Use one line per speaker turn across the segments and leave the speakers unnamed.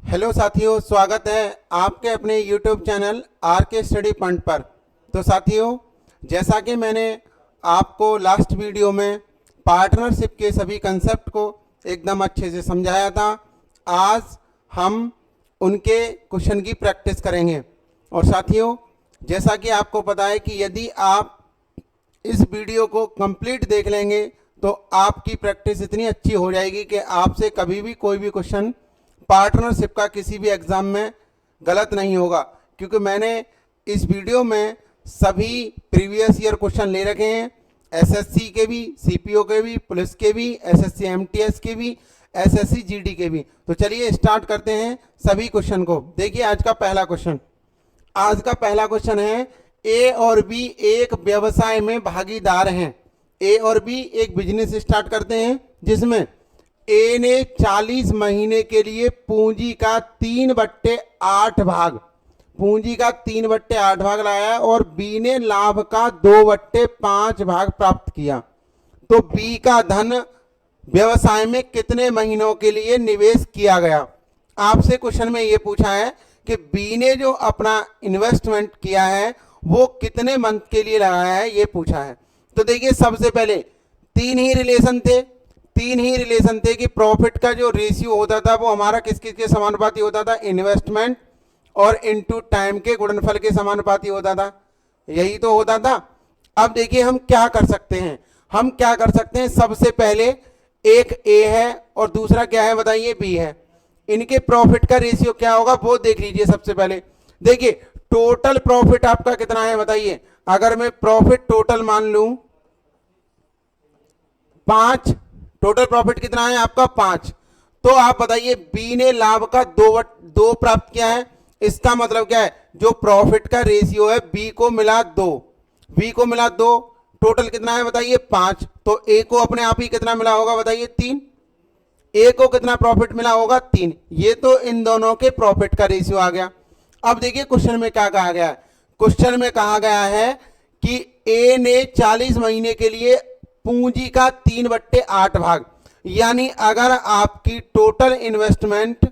Hello साथियों, स्वागत है आपके अपने YouTube चैनल आर के स्टडी पॉइंट पर। तो साथियों, जैसा कि मैंने आपको लास्ट वीडियो में पार्टनरशिप के सभी कंसेप्ट को एकदम अच्छे से समझाया था, आज हम उनके क्वेश्चन की प्रैक्टिस करेंगे। और साथियों, जैसा कि आपको पता है कि यदि आप इस वीडियो को कंप्लीट देख लेंगे तो आपकी प्रैक्टिस इतनी अच्छी हो जाएगी कि आपसे कभी भी कोई भी क्वेश्चन पार्टनरशिप का किसी भी एग्जाम में गलत नहीं होगा, क्योंकि मैंने इस वीडियो में सभी प्रीवियस ईयर क्वेश्चन ले रखे हैं, एसएससी के भी, सीपीओ के भी, पुलिस के भी, एसएससी एमटीएस के भी, एसएससी जीडी के भी। तो चलिए स्टार्ट करते हैं सभी क्वेश्चन को। देखिए आज का पहला क्वेश्चन है, ए और बी एक व्यवसाय में भागीदार हैं। ए और बी एक बिजनेस स्टार्ट करते हैं जिसमें ए ने 40 महीने के लिए पूंजी का 3/8 भाग लगाया और बी ने लाभ का 2/5 भाग प्राप्त किया। तो बी का धन व्यवसाय में कितने महीनों के लिए निवेश किया गया? आपसे क्वेश्चन में यह पूछा है कि बी ने जो अपना इन्वेस्टमेंट किया है वो कितने मंथ के लिए लगाया है, ये पूछा है। तो देखिए, सबसे पहले तीन ही रिलेशन थे कि प्रॉफिट का जो रेशियो होता था वो हमारा किस किस के समानुपाती होता था? इन्वेस्टमेंट और इनटू टाइम के गुणनफल के समानुपाती होता था, यही तो होता था। अब देखिए हम क्या कर सकते हैं, सबसे पहले एक ए है और दूसरा क्या है बताइए? बी है। इनके प्रॉफिट का रेशियो क्या होगा वो देख लीजिए। सबसे पहले देखिए टोटल प्रॉफिट आपका कितना है बताइए? अगर मैं प्रॉफिट टोटल मान लूं 5, टोटल प्रॉफिट कितना है आपका? 5। तो आप बताइए बी ने लाभ का 2 प्राप्त किया है, इसका मतलब क्या है? जो प्रॉफिट का रेशियो है बी को मिला 2, टोटल कितना है बताइए? 5। तो ए को अपने आप ही कितना मिला होगा बताइए? 3। ए को कितना प्रॉफिट मिला होगा? 3। ये तो इन दोनों के प्रॉफिट का रेशियो आ गया। अब देखिए क्वेश्चन में क्या कहा गया है? क्वेश्चन में कहा गया है कि ए ने 40 महीने के लिए पूंजी का 3/8 भाग, यानी अगर आपकी टोटल इन्वेस्टमेंट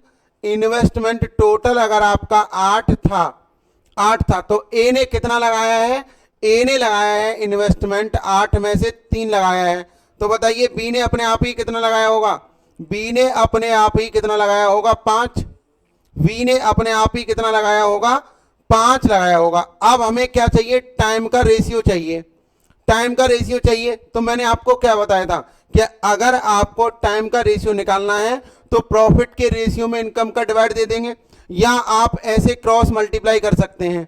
टोटल अगर आपका 8 था तो ए ने कितना लगाया है? ए ने लगाया है इन्वेस्टमेंट 8 में से 3 लगाया है। तो बताइए बी ने अपने आप ही कितना लगाया होगा? बी ने अपने आप ही कितना लगाया होगा? 5। बी ने अपने आप ही कितना लगाया होगा? 5 लगाया होगा। अब हमें क्या चाहिए? टाइम का रेशियो चाहिए। तो मैंने आपको क्या बताया था कि अगर आपको टाइम का रेशियो निकालना है तो प्रॉफिट के रेशियो में इनकम का डिवाइड दे देंगे, या आप ऐसे क्रॉस मल्टीप्लाई कर सकते हैं।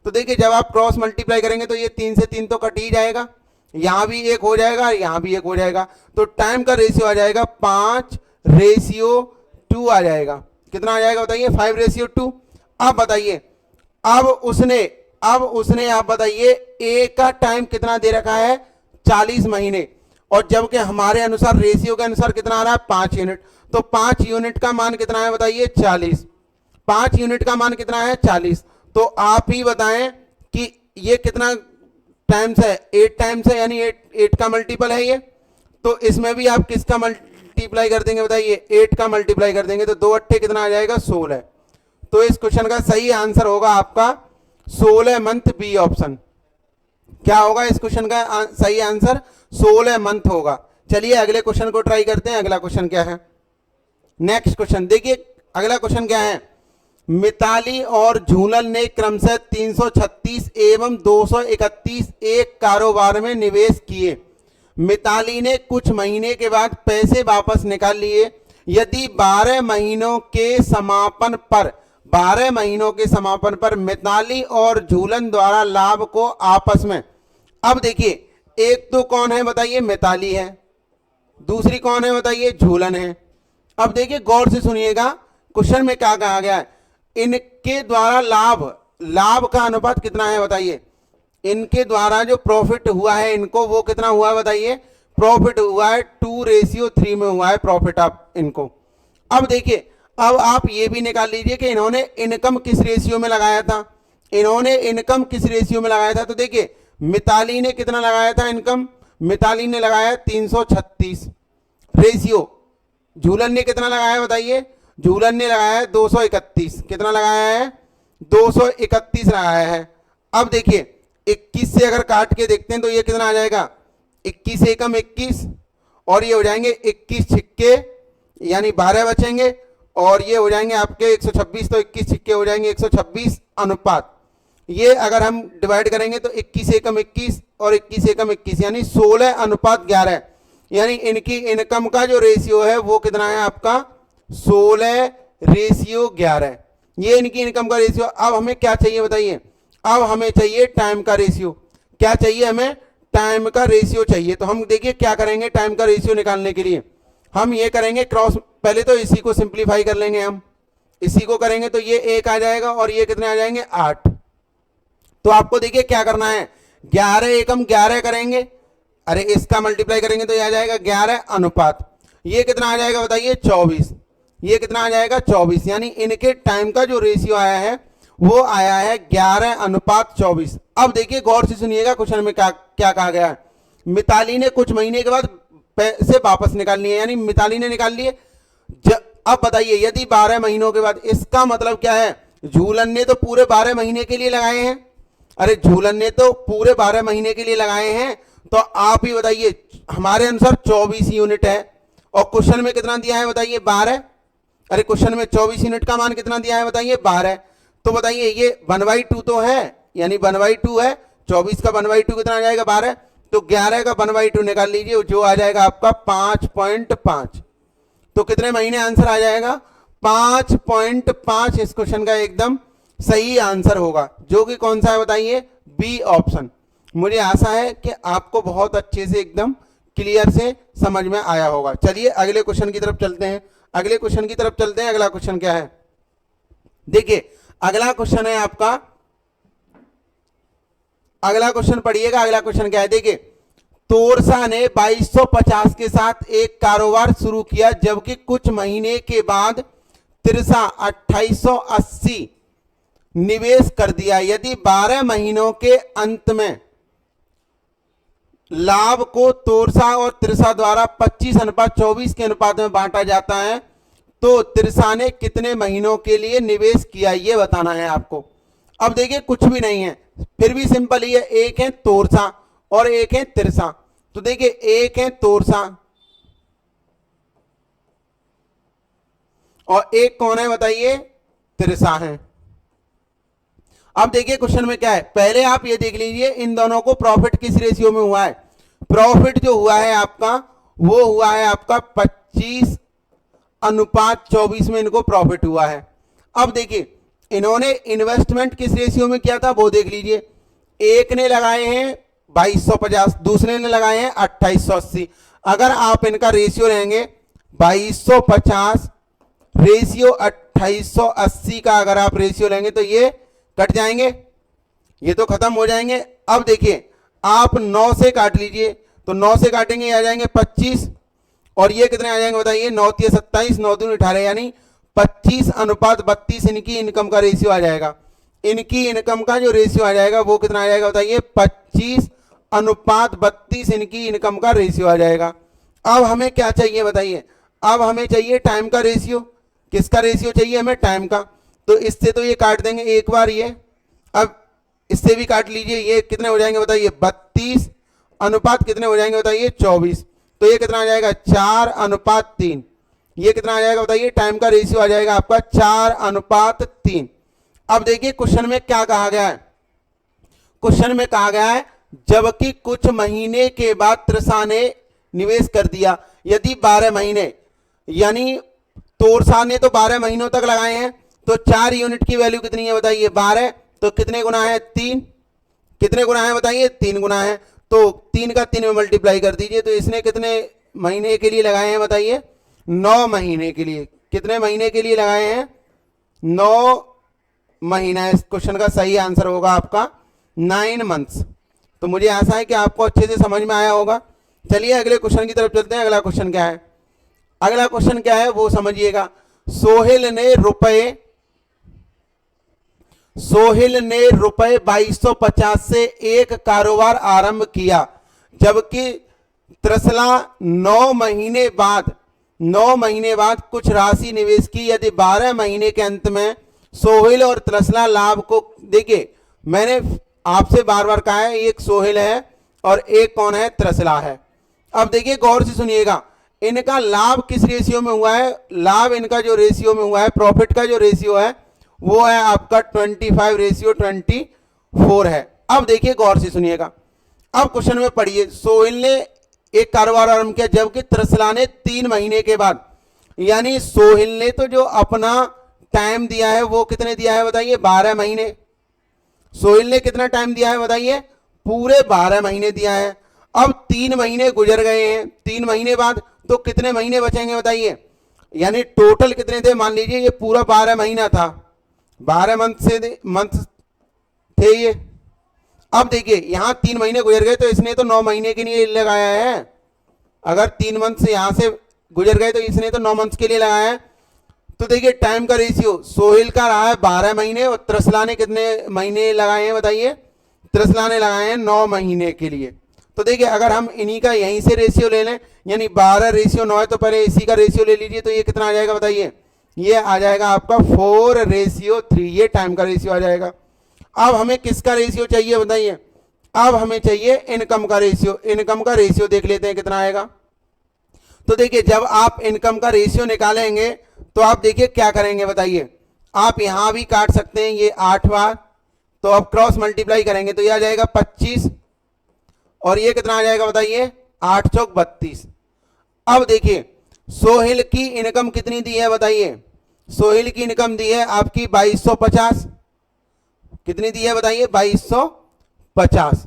तो देखिए जब आप क्रॉस मल्टीप्लाई करेंगे तो ये 3 से 3 तो कट ही जाएगा, यहां भी 1 हो जाएगा, यहां भी 1 हो जाएगा। तो टाइम का रेशियो आ जाएगा 5:2 आ जाएगा। कितना आ जाएगा बताइए? 5:2। अब बताइए, अब उसने आप बताइए ए का टाइम कितना दे रखा है? 40 महीने, और जबकि हमारे अनुसार रेशियो के अनुसार कितना आ रहा है? 5 यूनिट। तो 5 यूनिट का मान कितना है बताइए? 40। 5 यूनिट का मान कितना है? 40। तो आप ही बताएं कि ये कितना टाइम्स है? 8 टाइम्स है, यानी 8 का मल्टीपल है ये। तो इसमें भी आप किसका मल्टीप्लाई कर देंगे बताइए? 8 का मल्टीप्लाई कर देंगे तो 2 8 कितना आ जाएगा? 16। तो इस क्वेश्चन का सही आंसर होगा आपका 16 मंथ, बी ऑप्शन। क्या होगा इस क्वेश्चन का सही आंसर? 16 मंथ होगा। चलिए अगले क्वेश्चन को ट्राई करते हैं। अगला क्वेश्चन क्या है? नेक्स्ट क्वेश्चन देखिए, अगला क्वेश्चन क्या है? मिताली और झूलन ने क्रमशः 336 एवं 231 एक कारोबार में निवेश किए। मिताली ने कुछ महीने के बाद पैसे वापस निकाल लिए। यदि 12 महीनों के समापन पर मिताली और झूलन द्वारा लाभ को आपस में, अब देखिए एक तो कौन है बताइए? मिताली है, दूसरी कौन है बताइए? झूलन है। अब देखिए गौर से सुनिएगा, क्वेश्चन में क्या कहा गया है? इनके द्वारा लाभ का अनुपात कितना है बताइए? इनके द्वारा जो प्रॉफिट हुआ है इनको, वो कितना हुआ है बताइए? प्रॉफिट हुआ है 2:3 में हुआ है प्रॉफिट आप इनको। अब देखिए, अब आप ये भी निकाल लीजिए कि इन्होंने इनकम किस रेशियो में लगाया था। तो देखिए मिताली ने कितना लगाया था इनकम? मिताली ने लगाया 336 रेशियो झूलन ने कितना लगाया है बताइए? झूलन ने लगाया है 231। कितना लगाया है? 231 लगाया है। अब देखिए 21 से अगर काट के देखते हैं तो ये कितना आ जाएगा? 21 एकम 21 और ये हो जाएंगे 21 छिक्के यानी 12 बचेंगे और ये हो जाएंगे आपके 126। तो 21 छिक्के हो जाएंगे 126 अनुपात। ये अगर हम डिवाइड करेंगे तो 21 एकम 21 और 21 एकम 21 यानी 16 अनुपात 11 यानी इनकी इनकम का जो रेशियो है वो कितना है आपका? 16:11। ये इनकी इनकम का रेशियो। अब हमें क्या चाहिए बताइए? अब हमें चाहिए टाइम का रेशियो। क्या चाहिए हमें? टाइम का रेशियो चाहिए। तो हम देखिए क्या करेंगे टाइम का रेशियो निकालने के लिए। हम ये करेंगे क्रॉस, पहले तो इसी को सिंप्लीफाई कर लेंगे। हम इसी को करेंगे तो ये 1 आ जाएगा और ये कितने आ जाएंगे? 8। तो आपको देखिए क्या करना है, 11 एकम 11 करेंगे, अरे इसका मल्टीप्लाई करेंगे तो ये आ जाएगा 11 अनुपात, ये कितना आ जाएगा बताइए? 24। ये कितना आ जाएगा? 24। यानी इनके टाइम का जो रेशियो आया है वो आया है 11:24। अब देखिए गौर से सुनिएगा क्वेश्चन में क्या क्या कहा गया है। मिताली ने कुछ महीने के बाद पैसे वापस निकाल लिए, यानी मिताली ने निकाल लिए। अब बताइए यदि 12 महीनों के बाद, इसका मतलब क्या है? झूलन ने तो पूरे 12 महीने के लिए लगाए हैं। अरे झूलन ने तो पूरे 12 महीने के लिए लगाए हैं, तो आप ही बताइए हमारे अनुसार 24 यूनिट है और क्वेश्चन में कितना दिया है बताइए? 12। अरे क्वेश्चन में 24 यूनिट का मान कितना दिया है बताइए? 12। तो बताइए ये 1/2 तो है, यानी 1/2 है। 24 का 1/2 कितना आ जाएगा? 12। तो 11 का 1/2 निकाल लीजिए, जो आ जाएगा आपका 5.5। तो कितने महीने आंसर आ जाएगा? 5.5 इस क्वेश्चन का एकदम सही आंसर होगा, जो कि कौन सा है बताइए? B option. मुझे आशा है कि आपको बहुत अच्छे से एकदम क्लियर से समझ में आया होगा। चलिए अगले क्वेश्चन की तरफ चलते हैं। अगले क्वेश्चन की तरफ चलते हैं। अगला क्वेश्चन क्या है देखिए, अगला क्वेश्चन है आपका, अगला क्वेश्चन पढ़िएगा। अगला क्वेश्चन क्या है देखिए, तोरसा ने 2250 के साथ एक कारोबार शुरू किया, जबकि कुछ महीने के बाद तिरसा 2880 निवेश कर दिया। यदि 12 महीनों के अंत में लाभ को तोरसा और तिरसा द्वारा 25:24 के अनुपात में बांटा जाता है, तो तिरसा ने कितने महीनों के लिए निवेश किया, यह बताना है आपको। अब देखिए कुछ भी नहीं है, फिर भी सिंपल ही है। एक है तोरसा और एक है तिरसा। तो देखिए एक है तोरसा और एक कौन है बताइए? तिरसा है। अब देखिए क्वेश्चन में क्या है, पहले आप ये देख लीजिए इन दोनों को प्रॉफिट किस रेशियो में हुआ है। प्रॉफिट जो हुआ है आपका वो हुआ है आपका 25:24 में इनको प्रॉफिट हुआ है। अब देखिए इन्होंने इन्वेस्टमेंट किस रेशियो में किया था वो देख लीजिए। एक ने लगाए हैं 2250, दूसरे ने लगाए हैं 2880। अगर आप इनका रेशियो लेंगे 2250 रेशियो 2880 का अगर आप रेशियो लेंगे तो ये कट जाएंगे, ये तो खत्म हो जाएंगे। अब देखिए आप 9 से काट लीजिए, तो 9 से काटेंगे आ जाएंगे 25 और ये कितने आ जाएंगे बताइए? 9 × 27 9 दूनी 18 यानी 25:32 इनकी इनकम का रेशियो आ जाएगा। इनकी इनकम का जो रेशियो आ जाएगा वो कितना आ जाएगा बताइए? 25:32 इनकी इनकम का रेशियो आ जाएगा। अब हमें क्या चाहिए बताइए? अब हमें चाहिए टाइम का रेशियो। किसका रेशियो चाहिए हमें? टाइम का। तो इससे तो ये काट देंगे एक बार ये, अब इससे भी काट लीजिए, ये कितने हो जाएंगे बताइए? 32 अनुपात कितने हो जाएंगे बताइए? 24। तो ये कितना आ जाएगा? 4:3। ये कितना आ जाएगा बताइए? टाइम का रेशियो आ जाएगा आपका 4:3। अब देखिए क्वेश्चन में क्या कहा गया है। क्वेश्चन में कहा गया है जबकि कुछ महीने के बाद तिरसा ने निवेश कर दिया। यदि 12 महीने, यानी तोरसा ने तो 12 महीनों तक लगाए हैं, तो 4 यूनिट की वैल्यू कितनी है बताइए? 12। तो कितने गुना है? 3। कितने गुना है बताइए? 3 गुना है। तो 3 का 3 में मल्टीप्लाई कर दीजिए। तो इसने कितने महीने के लिए लगाए हैं बताइए? 9 महीने के लिए। कितने महीने के लिए लगाए हैं? 9 महीना। इस क्वेश्चन का सही आंसर होगा आपका 9 मंथ्स। तो मुझे आशा है कि आपको अच्छे से समझ में आया होगा। चलिए अगले क्वेश्चन की तरफ चलते हैं। अगला क्वेश्चन क्या है? अगला क्वेश्चन क्या है वो समझिएगा। सोहेल ने रुपए 2250 से एक कारोबार आरंभ किया, जबकि त्रिशला 9 महीने बाद 9 महीने बाद कुछ राशि निवेश की, यदि 12 महीने के अंत में सोहेल और त्रसला लाभ को, देखिए मैंने आपसे बार बार कहा है, एक सोहेल है और एक कौन है, त्रसला है। अब देखिए गौर से सुनिएगा, इनका लाभ किस रेशियो में हुआ है, लाभ इनका जो रेशियो में हुआ है, प्रॉफिट का जो रेशियो है वो है आपका 25:24 है। अब देखिए गौर से सुनिएगा, अब क्वेश्चन में पढ़िए, सोहेल ने एक कारोबार आरंभ किया जबकि त्रसला ने 3 महीने के बाद, यानी सोहेल ने तो जो अपना टाइम दिया है वो कितने दिया है बताइए, 12 महीने। सोहेल ने कितना टाइम दिया है बताइए, पूरे 12 महीने दिया है। अब 3 महीने गुजर गए हैं, 3 महीने बाद तो कितने महीने बचेंगे बताइए, यानी टोटल कितने थे, मान लीजिए ये पूरा 12 महीना था, 12 मंथ थे ये। अब देखिए यहां 3 महीने गुजर गए तो इसने तो 9 महीने के लिए लगाया है, अगर 3 मंथ से यहां से गुजर गए तो इसने तो 9 मंथ के लिए लगाया है। तो देखिए टाइम का रेशियो सोहेल का रहा है 12 महीने और त्रसला ने कितने महीने लगाए हैं बताइए, त्रसला ने लगाए हैं 9 महीने के लिए। तो देखिए अगर हम इन्हीं का यहीं से रेशियो ले लें, यानी 12:9 है, तो पहले इसी का रेशियो ले लीजिए, तो ये कितना आ जाएगा बताइए, ये आ जाएगा आपका 4:3, ये टाइम का रेशियो आ जाएगा। अब हमें किसका रेशियो चाहिए बताइए, अब हमें चाहिए इनकम का रेशियो। इनकम का रेशियो देख लेते हैं कितना आएगा। तो देखिए जब आप इनकम का रेशियो निकालेंगे तो आप देखिए क्या करेंगे बताइए, आप यहां भी काट सकते हैं, ये 8 बार, तो अब क्रॉस मल्टीप्लाई करेंगे तो ये आ जाएगा 25, और ये कितना आ जाएगा बताइए, 8 चौक 32। अब देखिए सोहेल की इनकम कितनी दी है बताइए, सोहेल की इनकम दी है आपकी 2250, कितनी दी है बताइए, 2250।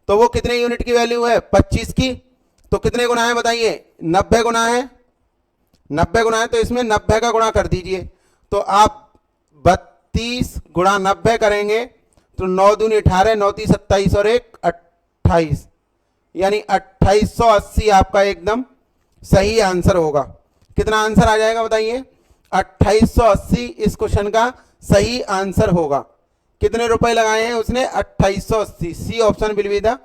तो वो कितने यूनिट की वैल्यू है, 25 की, तो कितने गुना है बताइए, 90 गुना है, 90 गुना है, तो इसमें 90 का गुणा कर दीजिए। तो आप 32 गुणा 90 करेंगे तो 9 दूनी 18, 9 तीस 27 और 1 28, यानी 2880 आपका एकदम सही आंसर होगा। कितना आंसर आ जाएगा बताइए, 2880 इस क्वेश्चन का सही आंसर होगा। कितने रुपए लगाए हैं उसने, 2880, C option will be the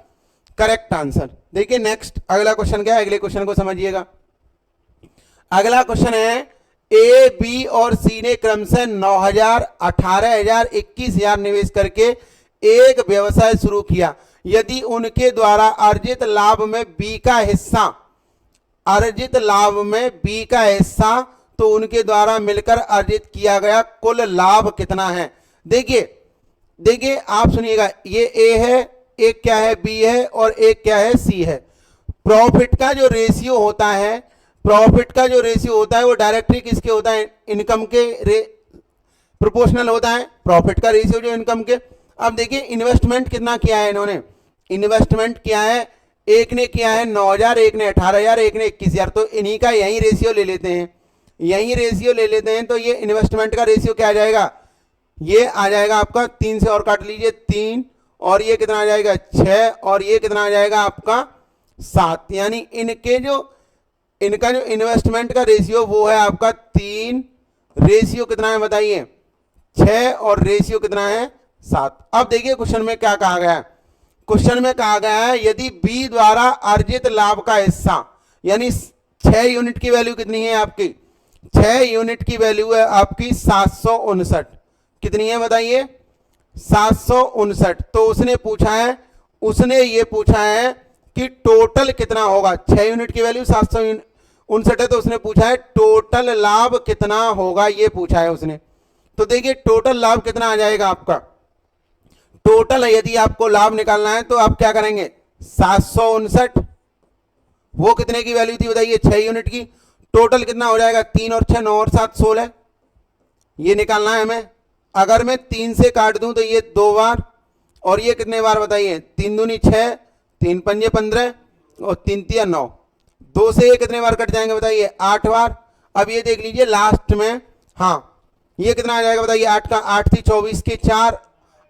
correct answer. देखिए नेक्स्ट अगला क्वेश्चन क्या है, अगले क्वेश्चन को समझिएगा। अगला क्वेश्चन है, ए, बी और सी ने क्रमशः 9,000, 18,000, 21,000 निवेश करके एक व्यवसाय शुरू किया। यदि उनके द्वारा अर्जित लाभ में बी का हिस्सा, अर्जित लाभ में बी का हिस्सा, तो उनके द्वारा मिलकर अर्जित किया गया कुल लाभ कितना है। देखिए आप सुनिएगा, ये ए है, एक क्या है बी है, और एक क्या है सी है। प्रॉफिट का जो रेशियो होता है, प्रॉफिट का जो रेशियो होता है वो डायरेक्टली किसके होता है, इनकम के प्रोपोर्शनल होता है, प्रॉफिट का रेशियो जो इनकम के। अब देखिए इन्वेस्टमेंट कितना किया है इन्होंने, इन्वेस्टमेंट किया है, एक ने किया है 9,000, एक ने 18,000, एक ने 21,000, तो इन्हीं का यही रेशियो ले लेते हैं, यही रेशियो ले लेते हैं। तो ये इन्वेस्टमेंट का रेशियो क्या आ जाएगा, ये आ जाएगा आपका 3 से और काट लीजिए 3, और ये कितना आ जाएगा 6, और ये कितना आ जाएगा आपका 7, यानी इनका जो इन्वेस्टमेंट का रेशियो वो है आपका 3, रेशियो कितना है बताइए 6, और रेशियो कितना है 7। अब देखिए क्वेश्चन में क्या कहा गया है, क्वेश्चन में कहा गया है यदि बी द्वारा अर्जित लाभ का हिस्सा, यानी 6 यूनिट की वैल्यू कितनी है आपकी, 6 यूनिट की वैल्यू है आपकी 759, कितनी है बताइए 759। तो उसने पूछा है, उसने ये पूछा है कि टोटल कितना होगा, 6 यूनिट की वैल्यू 759 है, तो उसने पूछा है टोटल लाभ कितना होगा, ये पूछा है उसने। तो देखिए टोटल लाभ कितना आ जाएगा आपका, टोटल यदि आपको लाभ निकालना है तो आप क्या करेंगे, 759, वो कितने की वैल्यू थी बताइए 6 यूनिट की, टोटल कितना हो जाएगा 3 और 6 9 और 7 16, ये निकालना है हमें। अगर मैं 3 से काट दूं तो ये 2 बार, और ये कितने बार बताइए, 3 दूनी 6, 3 पंजे 15 और 3 तिया 9, 2 से ये कितने बार कट जाएंगे बताइए 8 बार। अब ये देख लीजिए लास्ट में, हाँ ये कितना आ जाएगा बताइए, 8 का 8 थी 24 के 4,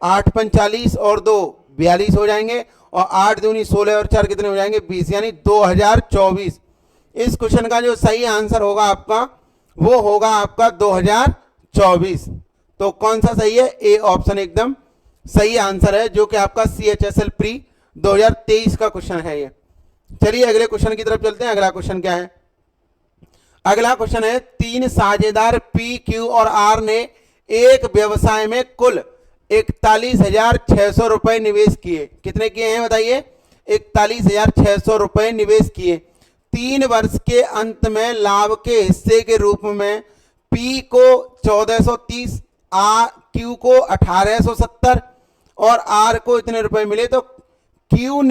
8 5 40 और 2 42 हो जाएंगे, और 8 दूनी 16 और 4 कितने हो जाएंगे 20, यानी 2024। इस क्वेश्चन का जो सही आंसर होगा आपका वो होगा आपका 2024। तो कौन सा सही है, ए ऑप्शन एकदम सही आंसर है, जो कि आपका CHSL प्री 2023 का क्वेश्चन है ये। चलिए अगले क्वेश्चन की तरफ चलते हैं। अगला क्वेश्चन क्या है, अगला क्वेश्चन है, तीन साझेदार पी, क्यू और आर ने एक व्यवसाय में कुल 41,600 रुपए निवेश किए। कितने किए हैं बताइए? 41,600 रुपए निवेश किए। 3 वर्ष के अंत में लाभ के हिस्से के रूप में पी को 1430, क्यू को 1870 और आर को इतने रुपए मिले। तो क्यू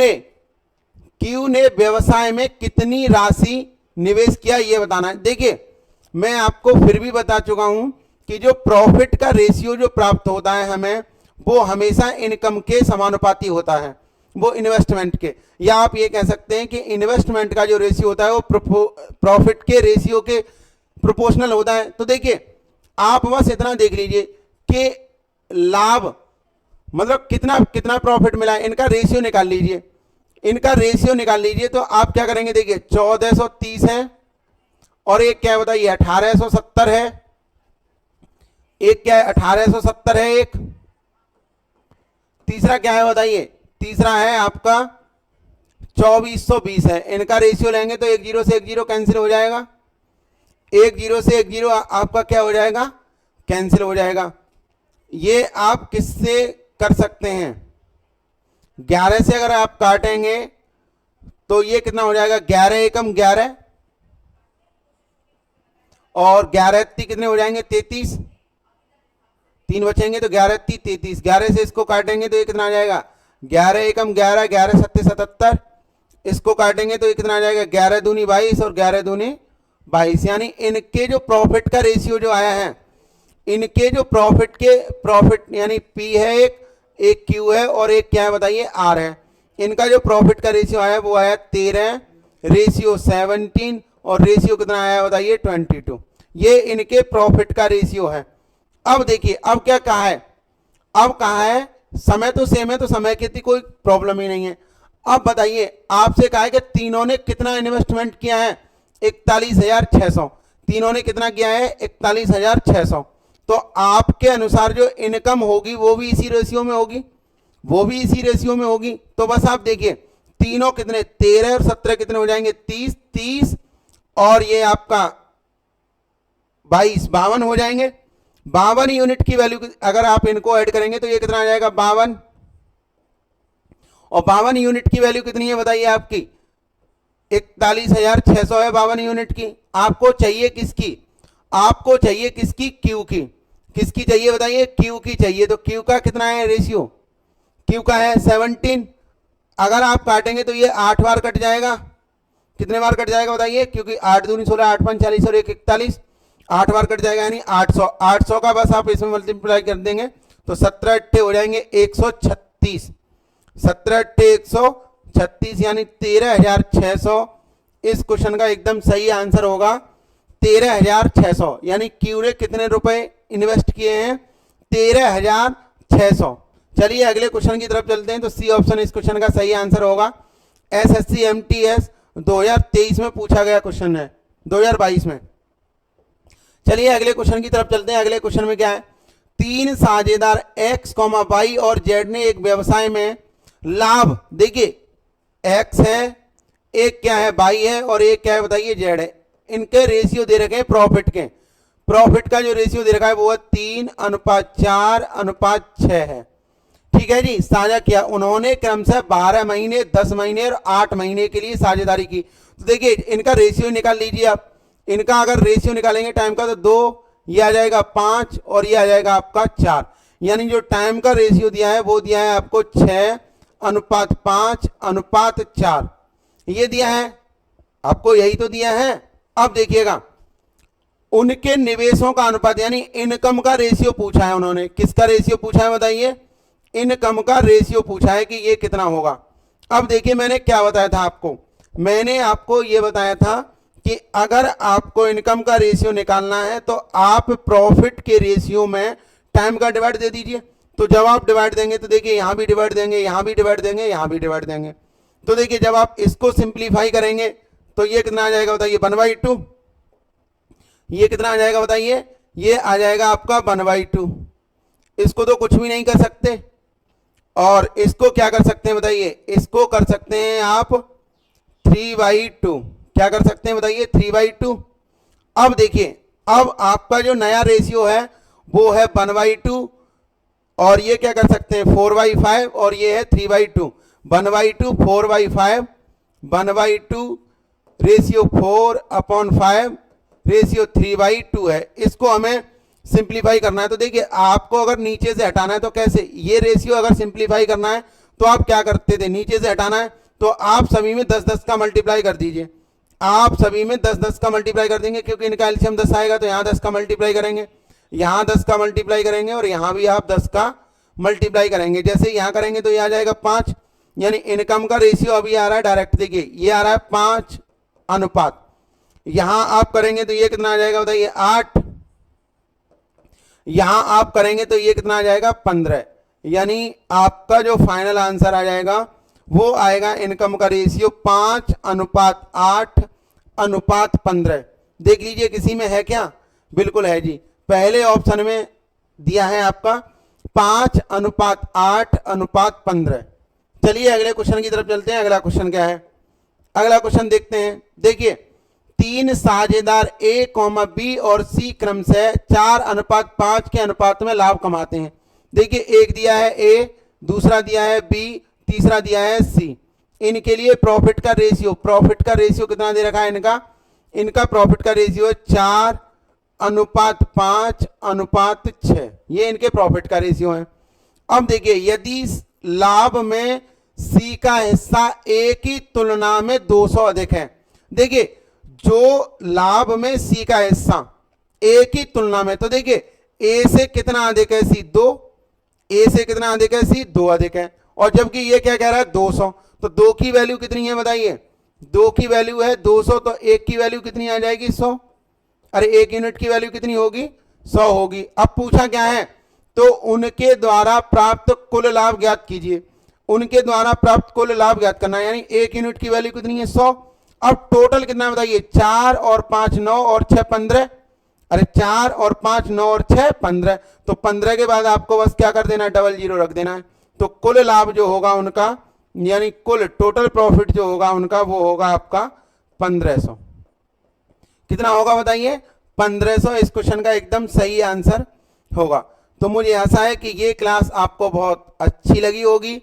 ने व्यवसाय में कितनी राशि निवेश किया, ये बताना है। देखिए, मैं आपको फिर भी बता चुका हूं कि जो प्रॉफिट का रेशियो जो प्राप्त होता है हमें, वो हमेशा इनकम के समानुपाती होता है, वो इन्वेस्टमेंट के, या आप ये कह सकते हैं कि इन्वेस्टमेंट का जो रेशियो होता है वो प्रॉफिट के रेशियो के प्रोपोर्शनल होता है। तो देखिए, आप बस इतना देख लीजिए कि लाभ मतलब कितना प्रॉफिट मिला है, इनका रेशियो निकाल लीजिए। इनका रेशियो निकाल लीजिए तो आप क्या करेंगे? देखिए, 1430 है और एक क्या है बताइए? 1870 है। एक क्या है? 1870 है। एक तीसरा क्या है बताइए? तीसरा है आपका 2420 है। इनका रेशियो लेंगे तो एक जीरो से एक जीरो कैंसिल हो जाएगा। एक जीरो से एक जीरो आपका क्या हो जाएगा? कैंसिल हो जाएगा। ये आप किससे कर सकते हैं? 11 से अगर आप काटेंगे तो ये कितना हो जाएगा? 11 एकम 11 और 11 कितने हो जाएंगे? 33। 3 बचेंगे तो 11 33। 11 से इसको काटेंगे तो ये कितना आ जाएगा? 11 एकम 11, 11 सत्ते 77। इसको काटेंगे तो ये कितना आ जाएगा? 11 दूनी 22 और 11 दूनी 22। यानी इनके जो प्रॉफिट का रेशियो जो आया है, इनके जो प्रॉफिट यानी पी है एक क्यू है और एक क्या है बताइए? आर है। इनका जो प्रॉफिट का रेशियो आया वो आया 13, रेशियो 17 और रेशियो कितना आया बताइए? 22। ये इनके प्रॉफिट का रेशियो है। अब देखिए, अब क्या कहा है? अब कहा है समय तो सेम है, तो समय की इतनी कोई प्रॉब्लम ही नहीं है। अब बताइए, आपसे कहा है कि तीनों ने कितना इन्वेस्टमेंट किया है? 41,600। तीनों ने कितना किया है? 41,600। तो आपके अनुसार जो इनकम होगी वो भी इसी रेशियो में होगी, वो भी इसी रेशियो में होगी। तो बस आप देखिए, तीनों कितने? 13 और 17 कितने हो जाएंगे? 30 और ये आपका 22, 52 हो जाएंगे। 52 यूनिट की वैल्यू अगर आप इनको ऐड करेंगे तो ये कितना आ जाएगा? 52। और 52 यूनिट की वैल्यू कितनी है बताइए आपकी? 41,600 है 52 यूनिट की। आपको चाहिए किसकी? आपको चाहिए किसकी? क्यू की। किसकी चाहिए बताइए? क्यू की चाहिए। तो क्यू का कितना है रेशियो? क्यू का है 17। अगर आप काटेंगे तो ये 8 बार कट जाएगा। कितने बार कट जाएगा बताइए? क्योंकि 8 दूनी 16, 8 5 40 और 1 41, 8 बार कट जाएगा, यानी 800। 800 का बस आप इसमें मल्टीप्लाई कर देंगे तो 17 अट्ठे हो जाएंगे 136। 17 अट्ठे 136 यानी 13,600। इस क्वेश्चन का एकदम सही आंसर होगा 13,600। यानी क्यू ने कितने रुपए इन्वेस्ट किए हैं? 13,600। चलिए अगले क्वेश्चन की तरफ चलते हैं। तो सी ऑप्शन इस क्वेश्चन का सही आंसर होगा। एसएससी एमटीएस 2023 में पूछा गया क्वेश्चन है, 2022 में। चलिए अगले क्वेश्चन की तरफ चलते हैं। अगले क्वेश्चन में क्या है? तीन साझेदार एक्स, वाई और जेड ने एक व्यवसाय में लाभ, देखिए एक्स है, एक क्या है? वाई है और एक क्या है बताइए? जेड है। इनके रेशियो दे रखे हैं प्रॉफिट के। प्रॉफिट का जो रेशियो दे रखा है वो है 3:4:6 है। ठीक है जी। साझा किया उन्होंने क्रमशः 12 महीने, 10 महीने और 8 महीने के लिए साझेदारी की। तो देखिए, इनका रेशियो निकाल लीजिए आप। इनका अगर रेशियो निकालेंगे टाइम का तो 2, ये आ जाएगा 5 और ये आ जाएगा आपका 4। यानी जो टाइम का रेशियो दिया है वो दिया है आपको 6:5:4 ये दिया है आपको, यही तो दिया है। अब देखिएगा, उनके निवेशों का अनुपात यानी इनकम का रेशियो पूछा है उन्होंने। किसका रेशियो पूछा है बताइए? इनकम का रेशियो पूछा है कि ये कितना होगा। अब देखिए, मैंने क्या बताया था आपको? मैंने आपको ये बताया था कि अगर आपको इनकम का रेशियो निकालना है तो आप प्रॉफिट के रेशियो में टाइम का डिवाइड दे दीजिए। तो जब आप डिवाइड देंगे तो देखिए, यहां भी डिवाइड देंगे, यहां भी डिवाइड देंगे, यहां भी डिवाइड देंगे। तो देखिए, जब आप इसको सिंप्लीफाई करेंगे तो ये कितना आ जाएगा बताइए? 1/2। ये कितना आ जाएगा बताइए? ये आ जाएगा आपका 1/2। इसको तो कुछ भी नहीं कर सकते। और इसको क्या कर सकते हैं बताइए? इसको कर सकते हैं आप 3/2। क्या कर सकते हैं बताइए? 3/2। अब देखिए, अब आपका जो नया रेशियो है वो है 1/2, और ये क्या कर सकते हैं 4/5, और ये है 3/2। 1/2 4/5, 1/2 रेशियो 4/5 रेशियो 3/2 है। इसको हमें सिंप्लीफाई करना है। तो देखिए, आपको अगर नीचे से हटाना है तो कैसे, ये रेशियो अगर सिंप्लीफाई करना है तो आप क्या करते थे, नीचे से हटाना है तो आप सभी में 10-10 का मल्टीप्लाई कर दीजिए। आप सभी में 10-10 का मल्टीप्लाई कर देंगे, क्योंकि इनका एलसीएम 10 आएगा, तो यहाँ 10 का मल्टीप्लाई करेंगे, यहाँ 10 का मल्टीप्लाई करेंगे, और यहाँ भी आप 10 का मल्टीप्लाई करेंगे। जैसे यहाँ करेंगे तो ये आ जाएगा 5, यानी इनकम का रेशियो अभी आ रहा है डायरेक्ट, देखिए ये आ रहा है 5 अनुपात। यहां आप करेंगे तो ये कितना आ जाएगा बताइए 8, यहां आप करेंगे तो ये कितना आ जाएगा 15, यानी आपका जो फाइनल आंसर आ जाएगा वो आएगा इनकम का रेशियो 5:8:15। देख लीजिए किसी में है क्या, बिल्कुल है जी, पहले ऑप्शन में दिया है आपका 5:8:15। चलिए अगले क्वेश्चन की तरफ चलते हैं। अगला क्वेश्चन क्या है, अगला क्वेश्चन देखते हैं। देखिए, 3 साझेदार A, B और C क्रम से 4:5 के अनुपात में लाभ कमाते हैं। देखिए, एक दिया है A, दूसरा दिया है B, तीसरा दिया है C। इनके लिए प्रॉफिट का रेशियो कितना दे रखा है इनका प्रॉफिट का रेशियो है 4:5:6। ये इनके प्रॉफिट का रेशियो है। अब देखिए, यदि लाभ में C का हिस्सा A की तुलना में 200 अधिक है। देखिए, जो लाभ में C का हिस्सा A की तुलना में, तो देखिए A से कितना अधिक है C, 2। A से कितना अधिक है C, 2 अधिक है। और जबकि ये क्या कह रहा है 200, तो 2 की वैल्यू कितनी है बताइए, 2 की वैल्यू है 200, तो 1 की वैल्यू कितनी आ जाएगी 100। अरे 1 यूनिट की वैल्यू कितनी होगी 100 होगी। अब पूछा क्या है, तो उनके द्वारा प्राप्त कुल लाभ ज्ञात कीजिए। उनके द्वारा प्राप्त कुल लाभ ज्ञात करना है, यानी 1 यूनिट की वैल्यू कितनी है 100। अब टोटल कितना बताइए, 4 और 5 9 और 6 15। अरे 4 और 5 9 और 6 15, तो 15 के बाद आपको बस क्या कर देना है, 00 रख देना है। तो कुल लाभ जो होगा उनका, यानी कुल टोटल प्रॉफिट जो होगा उनका, वो होगा आपका 1500। कितना होगा बताइए 1500। इस क्वेश्चन का एकदम सही आंसर होगा। तो मुझे आशा है कि ये क्लास आपको बहुत अच्छी लगी होगी,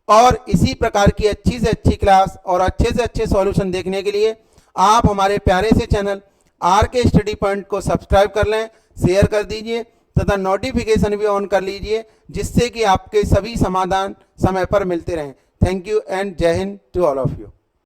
और इसी प्रकार की अच्छी से अच्छी क्लास और अच्छे से अच्छे सॉल्यूशन देखने के लिए आप हमारे प्यारे से चैनल RK स्टडी पॉइंट को सब्सक्राइब कर लें, शेयर कर दीजिए तथा नोटिफिकेशन भी ऑन कर लीजिए, जिससे कि आपके सभी समाधान समय पर मिलते रहें। Thank you and Jai Hind to all of you.